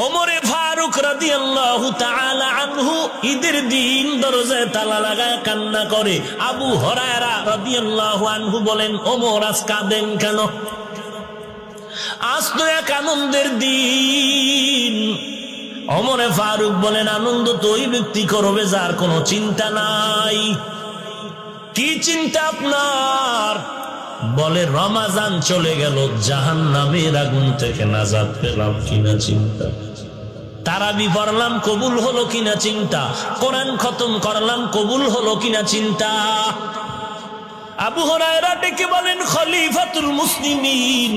ওমরে ফারুক রাদিয়াল্লাহু তাআলা আনহু ঈদের দিন দরজায় তালা লাগায় কান্না করে। আবু হুরায়রা রাদিয়াল্লাহু আনহু বলেন, ওমর আজ কাঁদেন কেন? আজ তো এক আনন্দের দিন। ওমরে ফারুক বলেন, আনন্দ তো ওই ব্যক্তি করবে যার কোনো চিন্তা নাই। কি চিন্তা আপনার? বলে, রমাজান চলে গেল, জাহান্নামের আগুন থেকে নাজাত পেলাম কিনা চিন্তা। তারাবি পড়লাম, কবুল হলো কিনা চিন্তা। কোরআন খতম করলাম, কবুল হলো কিনা চিন্তা। আবু হুরায়রা ডেকে বলেন, খলিফাতুল মুসলিমিন,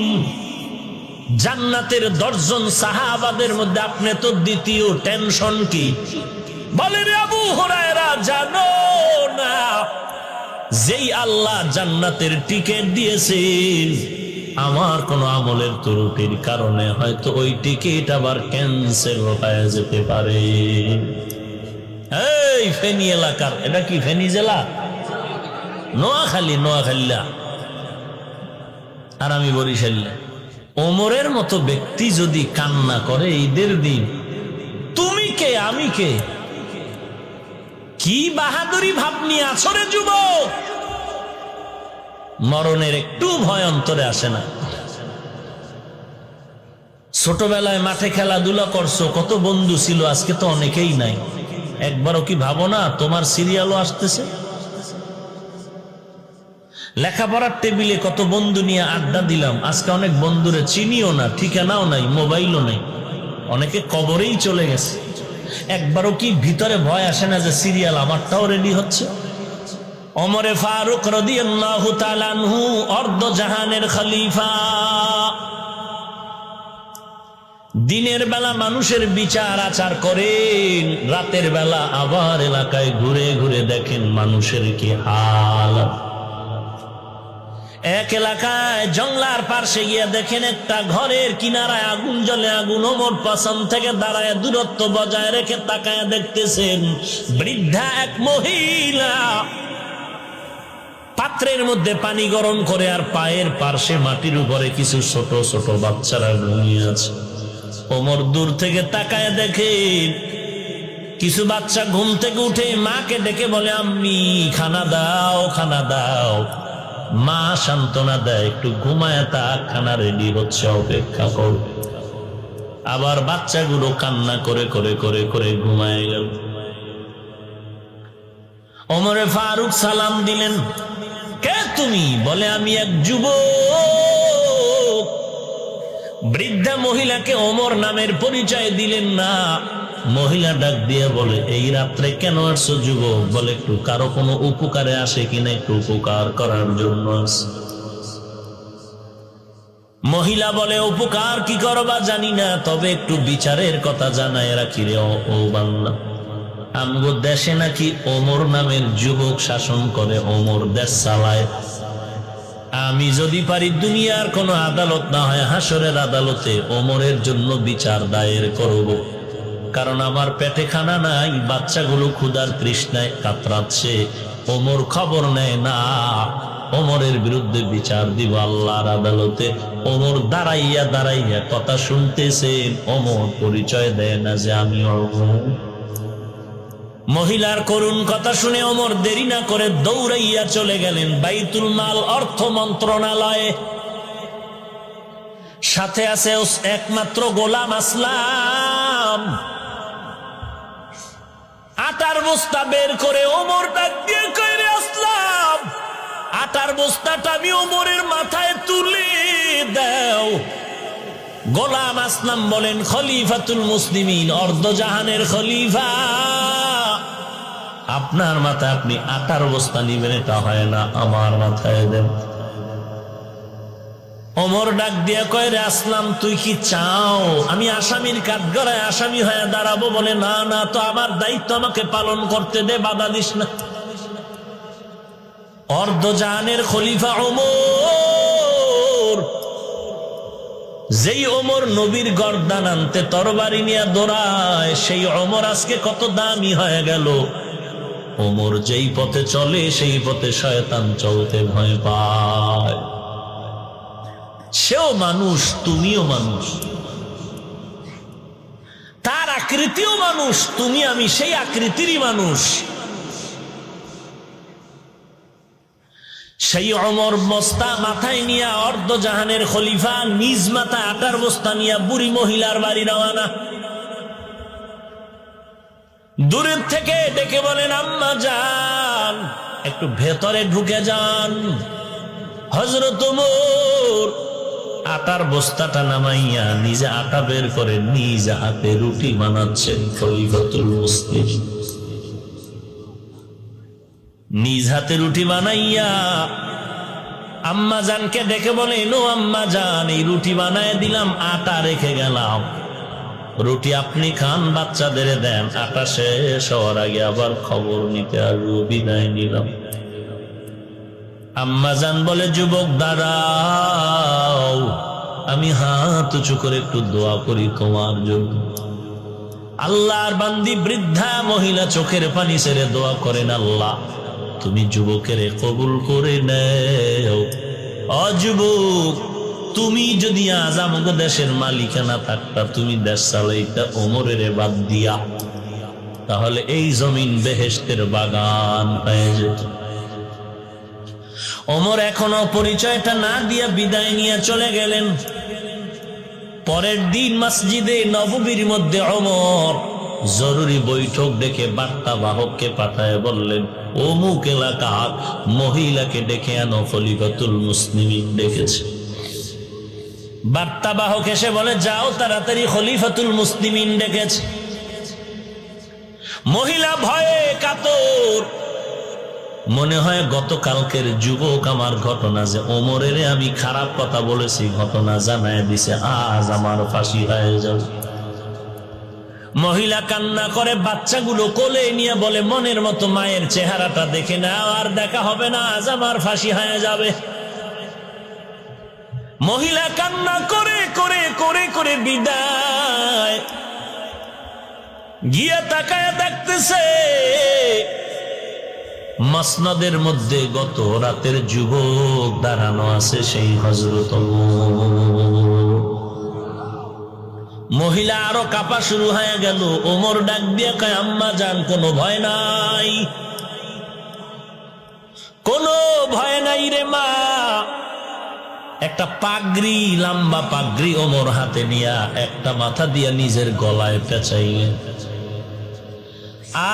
জান্নাতের 10 জন সাহাবাদের মধ্যে আপনি তো দ্বিতীয়, টেনশন কি? বলে, রে আবু হুরায়রা, জানো না যেই আল্লাহ জান্নাতের টিকিট দিয়েছেন, আমার কোন আমলের ত্রুটির কারণে হয়তো ওই টিকিট আবার ক্যান্সেল হয়ে যেতে পারে। এই ফেনী এলাকার, এটা কি ফেনী জেলা? নোয়াখালী, নোয়াখালীলা। আর আমি বরিশাল্লা। ওমরের মতো ব্যক্তি যদি কান্না করে ঈদের দিন, তুমি কে আমি কে? কি বাহাদুরি ভাব নিয়ে আছো রে যুবক? মরণের একটু ভয় অন্তরে আসে না? ছোটবেলায় মাঠে খেলাধুলা করছো, কত বন্ধু ছিল, আজকে তো অনেকেই নাই। একবারও কি ভাবো না তোমার সিরিয়ালও আসতেছে? লেখাপড়ার টেবিলে কত বন্ধু নিয়ে আড্ডা দিলাম, আজকে অনেক বন্ধুরে চিনিও না, ঠিকানাও নাই, মোবাইলও নেই, অনেকে কবরেই চলে গেছে। একবারও কি ভিতরে ভয় আসে না যে সিরিয়াল আমারটাও রেডি হচ্ছে? ওমরে ফারুক রাদিয়াল্লাহু তাআলা আনহু অর্ধ জাহানের খলিফা। দিনের বেলা মানুষের বিচার আচার করেন, রাতের বেলা আবার এলাকায় ঘুরে ঘুরে দেখেন মানুষের কি হাল। এক এলাকায় জংলার পার্শ্বে গিয়ে দেখেন একটা ঘরের কিনারায় আগুন জ্বলে। আগুন ওমর পাশন থেকে দাঁড়ায় দূরত্ব বজায় রেখে তাকায় দেখতেছেন, বৃদ্ধা এক মহিলা পাত্রের মধ্যে পানি গরম করে আর পায়ের পার্শ্বে মাটির উপরে কিছু ছোট ছোট বাচ্চারা ঘুমিয়ে আছে। ওমর দূর থেকে তাকায় দেখে কিছু বাচ্চা ঘুম থেকে উঠে মাকে ডেকে বলে, আম্মি খানা দাও, খানা দাও। মা সান্ত্বনা দেয়, একটু ঘুমায় তা, খানা রেডি হচ্ছে, অপেক্ষা কর। আবার বাচ্চাগুলো কান্না করে করে করে করে ঘুমায় গেল। ওমরে ফারুক সালাম দিলেন, কে তুমি? বলে, আমি এক যুবক। বৃদ্ধা মহিলাকে ওমর নামের পরিচয় দিলেন না। মহিলা ডাক দিয়ে বলে, এই রাত্রে কেন আসছো যুবক? বলে, একটু কারো কোনো উপকারে আসে কিনা, একটু উপকার করার জন্য আসে। মহিলা বলে, উপকার কি করবা জানি না, তবে একটু বিচারের কথা জানায় রাখি রে ও বাংলা। আমগো দেশে নাকি ওমর নামের যুবক শাসন করে, ওমর দেশ চালায়। আমি যদি পারি দুনিয়ার কোন আদালত না হয় হাসরের আদালতে ওমরের জন্য বিচার দায়ের করব। কারণ আমার পেটে খানা নাই, বাচ্চাগুলো ক্ষুধার তৃষ্ণায় কাতরাচ্ছে, ওমর খবর নেয় না। ওমরের বিরুদ্ধে বিচার দিব আল্লাহর আদালতে। ওমর দাঁড়াইয়া দাঁড়াইয়া কথা শুনতেছেন, ওমর পরিচয় দেয় না যে আমি ওমর। মহিলার করুণ কথা শুনে ওমর দেরি না করে দৌড়াইয়া চলে গেলেন বাইতুল মাল অর্থ মন্ত্রণালয়ে। সাথে আছে একমাত্র গোলাম আসলাম। আটার বস্তা বের করে ওমর ডাক দিয়ে কইরে, আসলাম, আটার বস্তাটা আমি ওমরের মাথায় তুলে দাও। গোলাম আসলাম বলেন, খলিফাতুল মুসলিমিন, অর্ধ জাহানের খলিফা, আপনার মাথায় আপনি আটার বস্তা নিবেন, এটা হয় না, আমার মাথায় দেন। ওমর ডাক দিয়া কয়, রে আসলাম, তুই কি চাও আমি আসামির কাঠগড়ায় আসামি হয়ে দাঁড়াবো? বলে, না না, তো আমার দায়িত্ব আমাকে পালন করতে দে, বাধা দিস না। অর্ধ জাহানের খলিফা ওমর, যেই ওমর নবীর গর্দান আনতে তরবারি নিয়ে দৌড়ায়, সেই ওমর আজকে কত দামি হয়ে গেল। ওমর যেই পথে চলে সেই পথে শয়তান চলতে ভয় পায়। সেও মানুষ, তুমিও মানুষ। আকৃতিও মানুষ, তুমি আমি সেই আকৃতিরই মানুষ। সেই ওমর বস্তা মাথায় নিয়া অর্ধজাহানের খলিফা নিজ মাথায় আটার বস্তা নিয়া বুড়ি মহিলার বাড়ি রওনা। দূরের থেকে ডেকে বলেন, আম্মা যান একটু ভেতরে ঢুকে যান। হযরত ওমর আটার বস্তাটা নামাইয়া নিজে আটা বের করে নিজ হাতে রুটি বানাচ্ছেন। খলিফাতুল মুসলিমিন নিজ হাতে রুটি বানাইয়া আম্মা জানকে ডেকে বলেন, ও আম্মা জান, এই রুটি বানায় দিলাম, আটা রেখে গেলাম, রুটি আপনি খান, বাচ্চাদের দেন, আটা শেষ হওয়ার আগে আবার খবর নিতে আসবো, বিদায় নিলাম। আম্মা জান বলে, যুবক দাঁড়াও, আমি হাত উঁচু করে একটু দোয়া করি তোমার জন্য। আল্লাহর বান্দি বৃদ্ধা মহিলা চোখের পানি ছেড়ে দোয়া করেন, আল্লাহ তুমি যুবকের কবুল করে নেও। অযুবক, তুমি যদি আজ আমাকে দেশের মালিকানা থাকতা, তুমি দেশ চালাইতা ওমরের বাদ দিয়া, তাহলে এই জমিন বেহেশতের বাগান হয়ে যেত। ওমর এখনো পরিচয়টা না দিয়া বিদায় নিয়ে চলে গেলেন। পরের দিন মসজিদে নববীর মধ্যে ওমর জরুরি বৈঠক ডেকে বার্তা বাহককে পাঠায় বললেন, অমুক এলাকার মহিলাকে ডেকে আনো, খলিফাতুল মুসলিমিন ডেকেছে। বার্তা বাহক এসে বলে, যাও তাড়াতাড়ি, খলিফাতুল মুসলিমিন ডেকেছে। মহিলা ভয়ে কাতর, মনে হয় গতকালকের যুবক আমার ঘটনা যে ওমরের আমি খারাপ কথা বলেছি ঘটনা জানায় দিছে, আজ আমার ফাঁসি হয়ে যাবে। মহিলা কান্না করে বাচ্চাগুলো কোলে নিয়ে বলে, মনের মতো মায়ের চেহারাটা দেখে নাও, আর দেখা হবে না, আজ আমার ফাঁসি হয়ে যাবে। মহিলা কান্না করে করে করে করে বিদায় গিয়া তাকায় দেখতেছে মসনদের মধ্যে গত রাতের যুবক দাঁড়ানো আছে, সেই হযরত মহিলা আরো কাঁপা শুরু হয়ে গেল। ওমর ডাক দিয়ে কয়, আম্মা জান কোনো ভয় নাই, কোনো ভয় নাই রে মা। একটা পাগড়ি, লম্বা পাগড়ি ওমর হাতে নিয়া একটা মাথা দিয়া নিজের গলায় পেঁচাইলেন,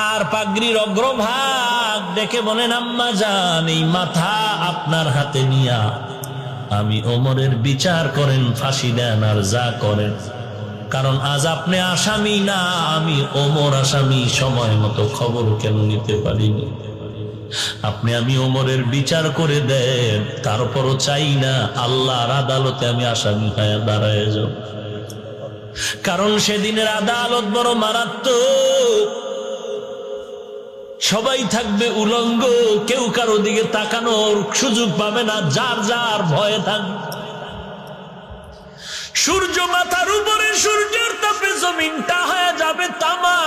আর পাগড়ির অগ্রভাগ দেখে বলেন, আম্মা জান এই মাথা আপনার হাতে নিয়া আমি ওমরের বিচার করেন, ফাঁসি দেন আর যা করেন, কারণ আজ আপনি আসামি না, আমি ওমর আসামি, সময় মতো খবর কেন নিতে পারিনি। আমি ওমরের বিচার করে দেন, তারপরও চাই না আল্লাহর আদালতে আমি আসামি হয়ে দাঁড়ায় যাব, কারণ সেদিনের আদালত বড় মারাত্মক। সবাই থাকবে উলঙ্গ, কেউ কারো দিকে তাকানোর সুযোগ পাবে না, যার যার ভয়ে থাকবে। সূর্য মাথার উপরে, সূর্যের তাপে জমিনটা হয়ে যাবে তামা।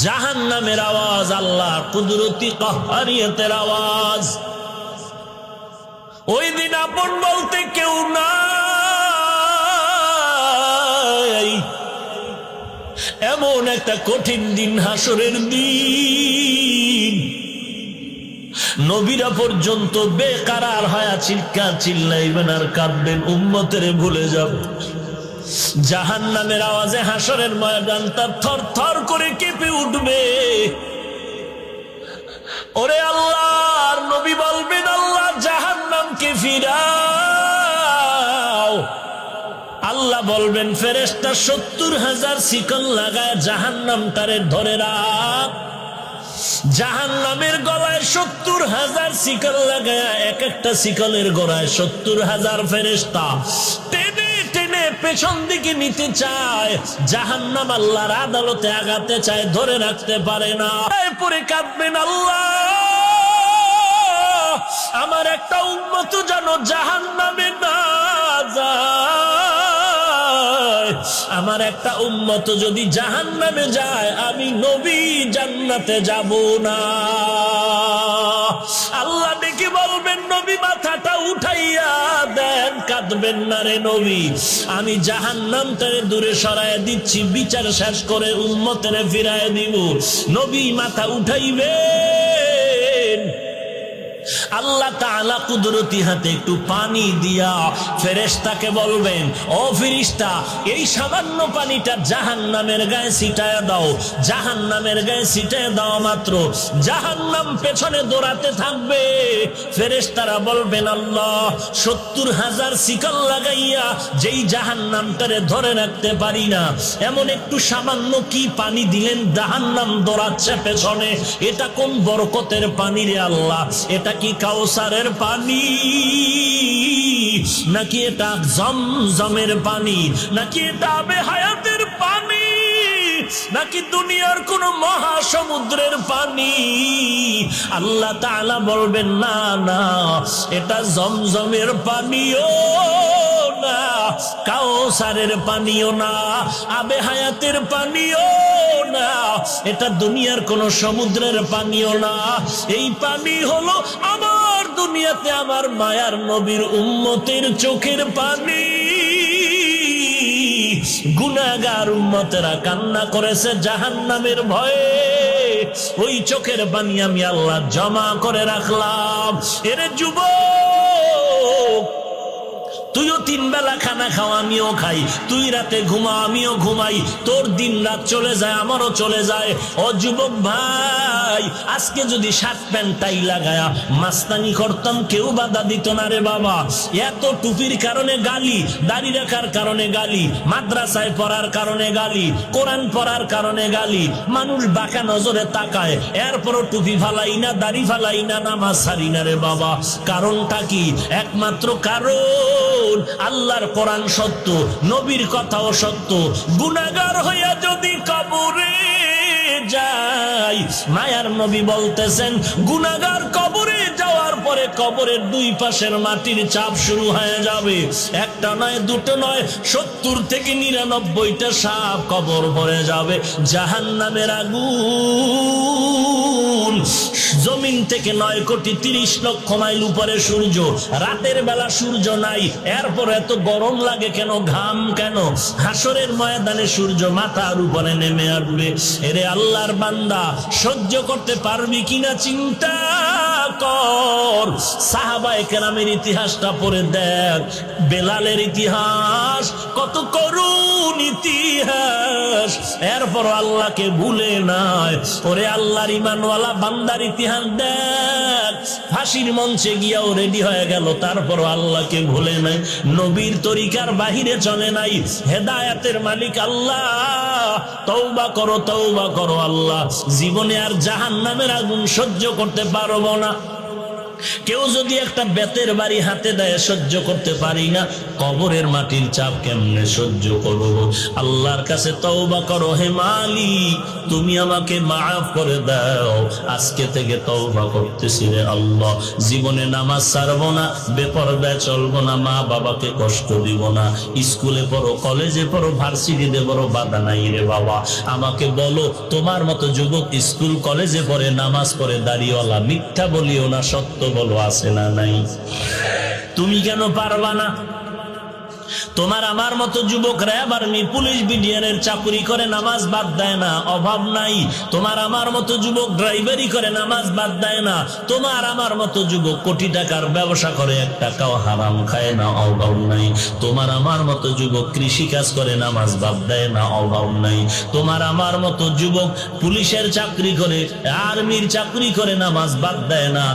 জাহান্নামের আওয়াজ, আল্লাহর কুদরতি কাহ্হারিয়তের আওয়াজ। ওই দিন আপন বলতে কেউ নাই, এমন একটা কঠিন দিন, হাসরের দিন। নবীরা পর্যন্ত বেকারার হয়া চিৎকার চিল্লাইবেন আর কাঁদবেন, উম্মতের ভুলে যাবে। জাহান্নামের আওয়াজে হাসরের ময়দানটা থর থর করে কেঁপে উঠবে। ওরে আল্লাহর নবী বলবেন, আল্লাহ জাহান্নামকে ফিরাও। আল্লাহ বলবেন, ফেরেশতা 70,000 শিকল লাগায় জাহান্নামটারে ধরে রাখ। জাহান্নামের গলায় 70,000 শিকল লাগায়, এক একটা শিকলের গলায় 70,000 ফেরেশতা টেনে টেনে পেছন দিকে নিতে চায়। জাহান্নাম আল্লাহর আদালতে আগাতে চায়, ধরে রাখতে পারে না। পরে কাঁদবেন, আল্লাহ আমার একটা উম্মত যেন জাহান্নামে না যায়, আমার একটা উম্মত যদি জাহান্নামে যায়, আমি নবী জান্নাতে যাব না। আল্লাহ ডেকে বলবে, বলেন নবী মাথাটা উঠাইয়া দেন, কাঁদবেন না রে নবী, আমি জাহান্নাম থেকে দূরে সরায় দিচ্ছি, বিচার শেষ করে উম্মতের ফিরায় দিব। নবী মাথা উঠাইবেন, আল্লাহ তাআলা কুদরতি হাতে একটু পানি দিয়া ফেরেশতাকে বলবেন, ও ফেরেশতা, এই সামান্য পানিটা জাহান্নামের গায়ে ছিটায় দাও। জাহান্নামের গায়ে ছিটায় দাও মাত্র জাহান্নাম পেছনে দৌড়াতে থাকবে। ফেরেশতারা বলবেন, আল্লাহ 70,000 শিকল লাগাইয়া যেই জাহান্নামটারে ধরে রাখতে পারি না, এমন একটু সামান্য কি পানি দিলেন, জাহান্নাম দৌড়াচ্ছে পেছনে। এটা কোন বরকতের পানি রে আল্লাহ? এটা কি কাউসারের পানি, নাকি এটা জমজমের পানি, নাকি এটা আবে হায়াতের পানি, নাকি দুনিয়ার কোন মহাসমুদ্রের পানি? আল্লাহ তাআলা বলবেন, না না, এটা জমজমের পানিও না, কাউসারের পানিও না, আবে হায়াতের পানিও না, এটা দুনিয়ার কোন সমুদ্রের পানিও না। এই পানি হলো আমার দুনিয়াতে আমার মায়ার নবীর উম্মতের চোখের পানি। গুনাহগার উম্মতেরা কান্না করেছে জাহান্নামের ভয়ে, ওই চোখের পানি আমি আল্লাহ জমা করে রাখলাম। এরে যুবক, তুইও 3 বেলা খানা খাও, আমিও খাই, তুই রাতে ঘুমা, আমিও ঘুমাই, তোর দিন রাত চলে যায়, আমারও চলে যায়। ও যুবক ভাই, আজকে যদি শার্ট প্যান্ট টাই লাগায়া মাস্তানি করতাম, কেউ বাধা দিত না রে বাবা। এত টুপির কারণে গালি, দাড়ি রাখার কারণে গালি, মাদ্রাসায় পড়ার কারণে গালি, কোরআন পড়ার কারণে গালি, মানুষ বাঁকা নজরে তাকায়, এরপরও টুপি ফালাই না, দাড়ি ফালাই না, নামাজ ছাড়ি না রে বাবা। কারণটা কি? একমাত্র কারণ আল্লাহর কোরআন সত্য, নবীর কথাও সত্য। গুনাহগার হইয়া যদি কবরে যাই, মায়ার নবী বলতেছেন, গুনাহগার কবরে যাওয়ার পরে কবরের 2 পাশের মাটির চাপ শুরু হয়ে যাবে। একটা নয়, দুটো নয়, 70 থেকে 99টা সাপ কবর ভরে যাবে। জাহান্নামের আগুন, জমিন থেকে 9,30,00,000 মাইল উপরে সূর্য, রাতের বেলা সূর্য নাই, এরপর এত গরম লাগে কেন, ঘাম কেন? হাসরের ময়দানে সূর্য মাথার উপরে নেমে আসবে। এরে আল্লাহর বান্দা, সহ্য করতে পারবি কিনা চিন্তা কর। সাহাবায়ে কেরামের ইতিহাসটা পড়ে দেখ, বেলালের ইতিহাস কত করুণ ইতিহাস, এরপর আল্লাহকে ভুলে নাই। ওরে আল্লাহর ঈমানওয়ালা বান্দার ইতিহাস দেখ, ফাঁসির মঞ্চে গিয়াও রেডি হয়ে গেল, তারপর আল্লাহকে ভুলে নাই, নবীর তরিকার বাহিরে চলে নাই। হেদায়েতের মালিক আল্লাহ, তওবা করো, তওবা করো আল্লাহ, জীবনে আর জাহান্নামের আগুন সহ্য করতে পারবো না। কেউ যদি একটা বেতের বাড়ি হাতে দেয়, সহ্য করতে পারি না, কবরের মাটির চাপ কেমনে সহ্য করব? আল্লাহর কাছে তওবা করো, হে মালিক তুমি আমাকে মাফ করে দাও, আজকে থেকে তওবা করতেছি রে আল্লাহ, জীবনে নামাজ ছাড়বো না, বেপরদায় চলবো না, মা বাবাকে কষ্ট দিব না, স্কুলে পড়ো, কলেজে পড়ো, ভার্সিটিতে পড়ো, বাধা নাই রে বাবা। আমাকে বলো, তোমার মতো যুবক স্কুল কলেজে পড়ে, নামাজ পড়ে, দাড়িওয়ালা, মিথ্যা বলিও না, সত্য বলো, আছে না নাই? তুমি কেন পারবা না? তোমার আমার মতো যুবক র্যাব আর্মি পুলিশ বিডিআরের চাকরি করে, নামাজ বাদ দেয় না, অভাব নাই। তোমার আমার মতো যুবক ড্রাইভারি করে, নামাজ বাদ দেয় না। তোমার আমার মতো যুবক কোটি টাকার ব্যবসা করে, 1 টাকাও হারাম খায় না, অভাব নাই। তোমার আমার মতো যুবক কৃষি কাজ করে, নামাজ বাদ দেয় না, অভাব নাই। তোমার আমার মতো যুবক পুলিশের চাকরি করে, আর্মির চাকরি করে, নামাজ বাদ দেয় না,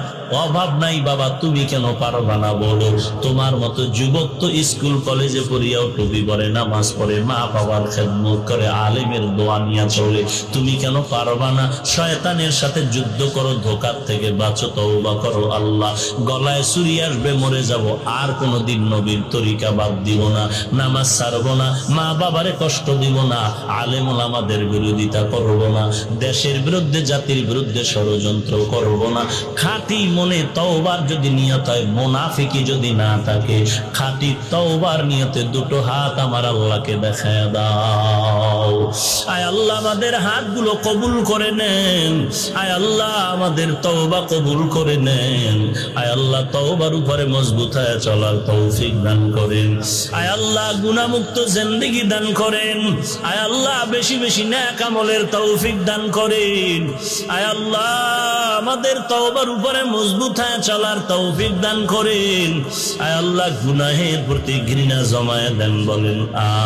অভাব নাই। বাবা তুমি কেন পারবা না বলো? তোমার মতো যুবক তো স্কুল কলেজে পড়িয়াও টুপি পরে, নামাজ পড়ে, মা বাবার খেদমত করে, আলেমের দোয়া নিয়ে চলে, তুমি কেন পারবা না? শয়তানের সাথে যুদ্ধ করো, ধোঁকার থেকে বাঁচো, তওবা করো আল্লাহ। গলায় ছুরি আসবে, মরে যাব, আর কোনোদিন নবীর তরিকা বাদ দিব না, নামাজ ছাড়বো না, মা বাবারে কষ্ট দিব না, আলেম ওলামাদের বিরোধিতা করবো না, দেশের বিরুদ্ধে জাতির বিরুদ্ধে ষড়যন্ত্র করবো না, খাঁটি মনে তওবার যদি নিয়ত হয়, মুনাফিকি যদি না থাকে, খাঁটি তওবার নিয়তে দুটো হাত আমার আল্লাহকে দেখায় দাও। আয় আল্লাহ আমাদের হাতগুলো কবুল করে নেন, আয় আল্লাহ আমাদের তওবা কবুল করে নেন, আয় আল্লাহ তওবার উপরে মজবুত হয়ে চলার তৌফিক দান করেন, আয় আল্লাহ গুনাহমুক্ত জিন্দেগি দান করেন, আয় আল্লাহ বেশি বেশি নেক আমলের তৌফিক দান করেন, আয় আল্লাহ আমাদের তওবার উপরে মজবুত হয়ে চলার তৌফিক দান করেন, আয় আল্লাহ গুনাহের প্রতি ঘৃণা জমায়ে দেন, বলেন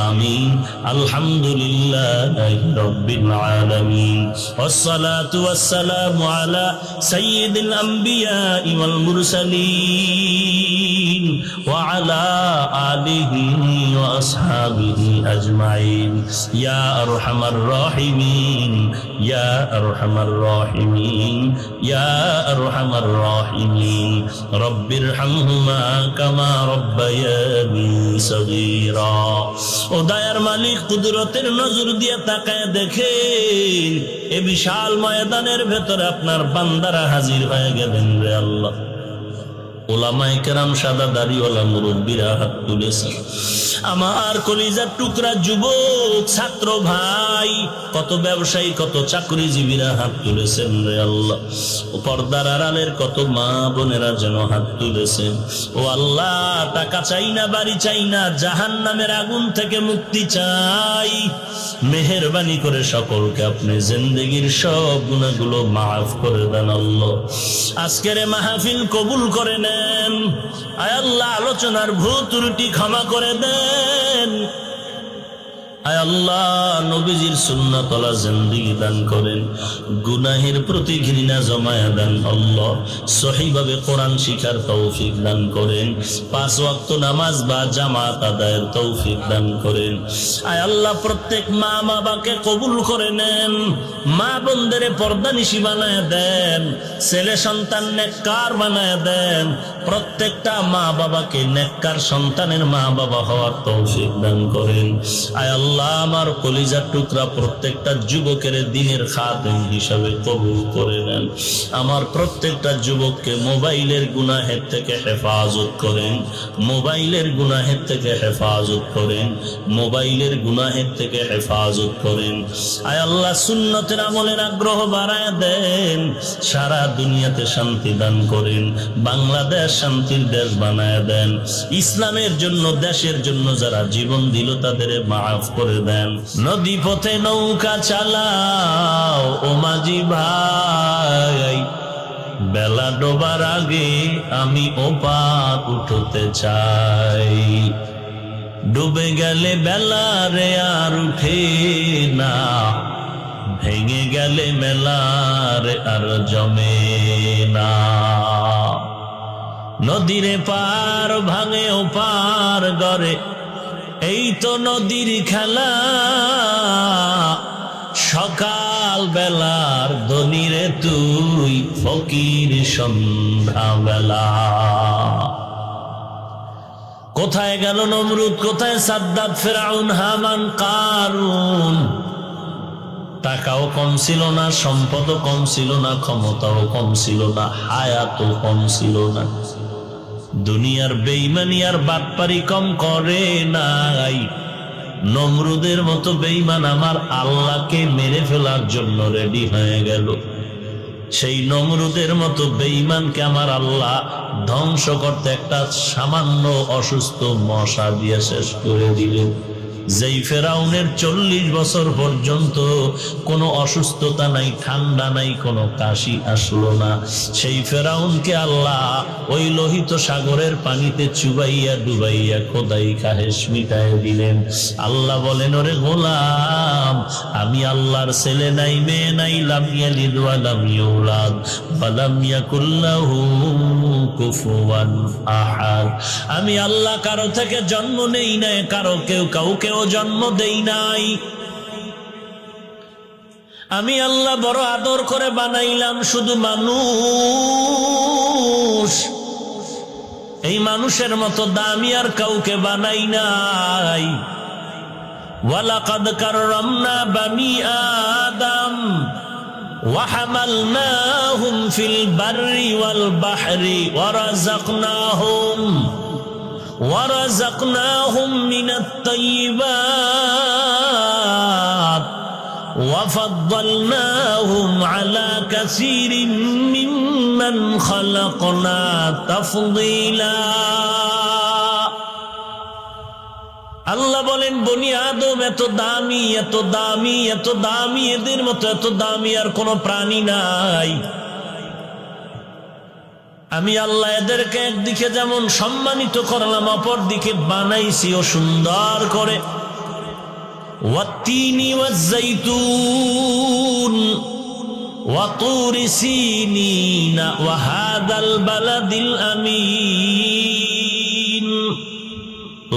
আমিন। আলহামদুলিল্লাহি রাব্বিল আলামিন, ওয়াসসালাতু ওয়াসসালামু আলা সাইয়্যিদিল আমবিয়া ওয়াল মুরসালিন ওয়া আলা আলিহি ওয়া আসহাবিহি আজমাইন, ইয়া আরহামার রাহিমিন, ইয়া আরহামার রাহিমিন, ইয়া আরহামার রাহিমিন, রব্বিরহামহুমা কামা রব্বায়ানি সগীরা। ও দয়ার মালিক, কুদরতের নজর দিয়ে তাকায় দেখেন এ বিশাল ময়দানের ভেতরে আপনার বান্দারা হাজির হয়ে গেলেন রে আল্লাহ। ওলামায়ে কেরাম, সাদা দাড়িওয়ালা মুরব্বীরা হাত তুলেছে, আমার কলিজার টুকরা যুবক ছাত্র ভাই, কত ব্যবসায়ী, কত চাকরিজীবীরা হাত তুলেছেন রে আল্লাহ। ও পর্দার আড়ালের কত মা বোনেরা যেন হাত তুলেছেন। ও আল্লাহ, টাকা চাই না, বাড়ি চাই না, জাহান্নামের আগুন থেকে মুক্তি চাই। মেহেরবানি করে সকলকে আপনি জিন্দেগির সব গুনাহগুলো মাফ করে দেন আল্লাহ। আজকের মাহফিল কবুল করে নেন, আয় আল্লাহ আলোচনার ভুল ত্রুটি ক্ষমা করে দেন, আয় আল্লাহ নবীজির সুন্নাতওয়ালা জিন্দেগি দান করেন, গুনাহের প্রতি ঘৃণা জমায়া দেন আল্লাহ, সহিভাবে কোরআন শিখার তৌফিক দান করেন, 5 ওয়াক্ত নামাজ বা জামাত আদায়ের তৌফিক দান করেন। আয় আল্লাহ প্রত্যেক মা বাবাকে কবুল করে নেন, মা বোনদের পর্দানিশী বানায় দেন, ছেলে সন্তান নেককার বানায় দেন, প্রত্যেকটা মা বাবাকে নেককার সন্তানের মা বাবা হওয়ার তৌফিক দান করেন। আয় আল্লাহ আমার কলিজার টুকরা প্রত্যেকটা যুবকের দ্বীনের খাদেম হিসাবে কবুল করে নেন। আমার প্রত্যেকটা যুবককে মোবাইলের গুনাহের থেকে হেফাজত করেন, মোবাইলের গুনাহের থেকে হেফাজত করেন, মোবাইলের গুনাহের থেকে হেফাজত করেন। আয় আল্লাহ সুন্নতের আমলের আগ্রহ বাড়ায় দেন, সারা দুনিয়াতে শান্তি দান করেন, বাংলাদেশ শান্তির দেশ বানায় দেন, ইসলামের জন্য দেশের জন্য যারা জীবন দিল তাদের মাফ করে দেন। নদী পথে নৌকা চালাও ও মাঝি ভাই, বেলা ডোবার আগে আমি ওপার উঠতে চাই, ডুবে গেলে বেলা রে আর উঠে না, ভেঙে গেলে মেলার আর জমে না। নদীরে পার ভাঙে ও পার গড়ে, এই তো নদীর খেলা, সকাল বেলার ধনীরে তুই ফকির সন্ধ্যা বেলা। কোথায় গেল নমরুদ, কোথায় সাদ্দাত, ফেরাউন, হামান, কারুন? টাকাও কম ছিল না, সম্পদও কম ছিল না, ক্ষমতাও কম ছিল না, হায়াতও কম ছিল না। দুনিয়ার বেঈমানি আর বাটপারি কম করে নাই। নমরুদের মতো বেঈমান আমার আল্লাহকে মেরে ফেলার জন্য রেডি হয়ে গেল। সেই নমরুদের মতো বেঈমানকে আমার আল্লাহ ধ্বংস করতে একটা সামান্য অসুস্থ মশা দিয়ে শেষ করে দিলেন। যেই ফেরাউনের 40 বছর পর্যন্ত কোনো অসুস্থতা নাই, ঠান্ডা নাই, কোনো কাশি আসলো না, সেই ফেরাউনকে আল্লাহ ওই লোহিত সাগরের পানিতে চুবাইয়া ডুবাইয়া খোদাই খাহেশ মিটায় দিলেন। আল্লাহ বলেন, ওরে গোলাম, আমি আল্লাহর ছেলে নাই, মেয়ে নাই, লাম ইয়ালিদ ওয়া লাম ইউলাদ ওয়া লাম ইয়াকুল লাহু কুফুয়ান আহাদ। আমি আল্লাহ কারো থেকে জন্ম নেই নাই, কারো কাউকে জন্ম দেই নাই। আমি আল্লাহ বড় আদর করে বানাইলাম শুধু মানুষ, এই মানুষের মতো দামি আর কাউকে বানাই নাই। ওয়ালাকাদ কাররামনা বানি আদম, وحملناهم في البر والبحر ورزقناهم من الطيبات وفضلناهم على كثير ممن خلقنا تفضيلا আল্লাহ বলেন বনি আদম এত দামি এত দামি এত দামি, এদের মতো এত দামি আর কোন প্রাণী নাই। আমি আল্লাহ এদেরকে একদিকে যেমন সম্মানিত করলাম, অপর দিকে বানাইছি ও সুন্দর করে। ওয়াত্তিনি ওয়াজ্জাইতুন ওয়া তুরি সিনিনা ওয়া হাদাল বালাদিল আমিন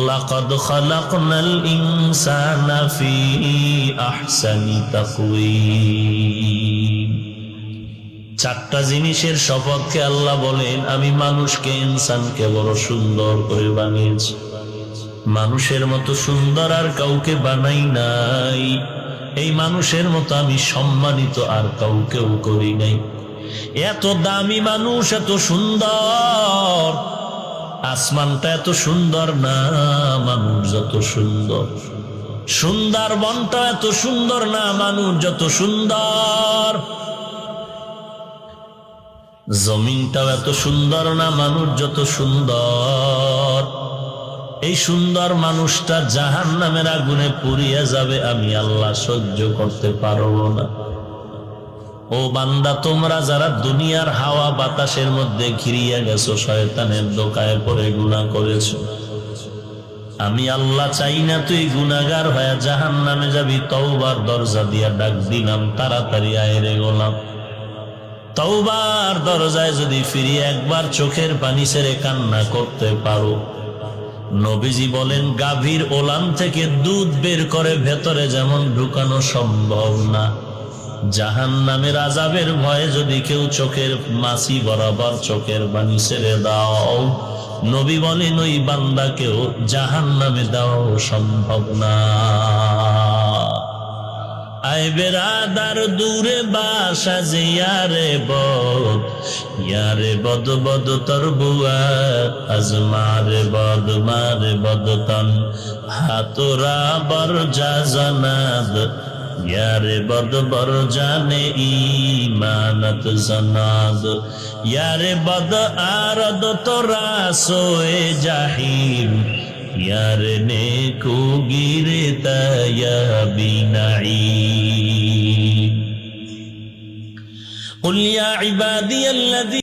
লাকাদ খালাকনাল ইনসানা ফি আহসানি তাকওয়িম। চারটা জিনিসের শপথকে আল্লাহ বলেন আমি মানুষকে, ইনসানকে বড় সুন্দর করে বানিয়েছি। মানুষের মতো সুন্দর আর কাউকে বানাই নাই, এই মানুষের মতো আমি সম্মানিত আর কাউকেও করি নাই। এত দামি মানুষ, এত সুন্দর, আসমানটা এত সুন্দর না মানুষ যত সুন্দর, সুন্দরবনটা এত সুন্দর না মানুষ যত সুন্দর, জমিনটাও এত সুন্দর না মানুষ যত সুন্দর। এই সুন্দর মানুষটা জাহান্নামের আগুনে পুড়িয়ে যাবে, আমি আল্লাহ সহ্য করতে পারবো না। ও বান্দা, তোমরা যারা দুনিয়ার হাওয়া বাতাসের মধ্যে ঘিরিয়ে গেছো, শয়তানের দোকায় পড়ে গুনাহ করেছো, আমি আল্লাহ চাই না তুই গুনাহগার হয়ে জাহান্নামে যাবি। তওবার দরজা দিয়া ডাক দিলাম, তাড়াতাড়ি আয় রে গোলাম। তওবার দরজায় যদি ফিরে একবার চোখের পানি ছেড়ে কান্না করতে পারো, নবীজি বলেন গাভীর ওলান থেকে দুধ বের করে ভেতরে যেমন ঢুকানো সম্ভব না, জাহান্নামের আযাবের ভয়ে যদি কেউ চোখের মাছি বরাবর চোখের পানি ছেড়ে দাও, নবী বলেন ওই বান্দাকেও জাহান্নামে দাও সম্ভব না। আয় বেরাদার দূরে বাসা যে ইয়ারে বদ বদ তর বুয়া আজমারে বদ মারে বদতন হাতরা বর যা জানাদ ইয়ারে বদ বর জানে ইমানত জানাদ ইয়ারে বদ আরদ তোরা সোয়ে জাহিম यार ने को गिरता या बिनाई। कुल या इबादी अल्लज़ी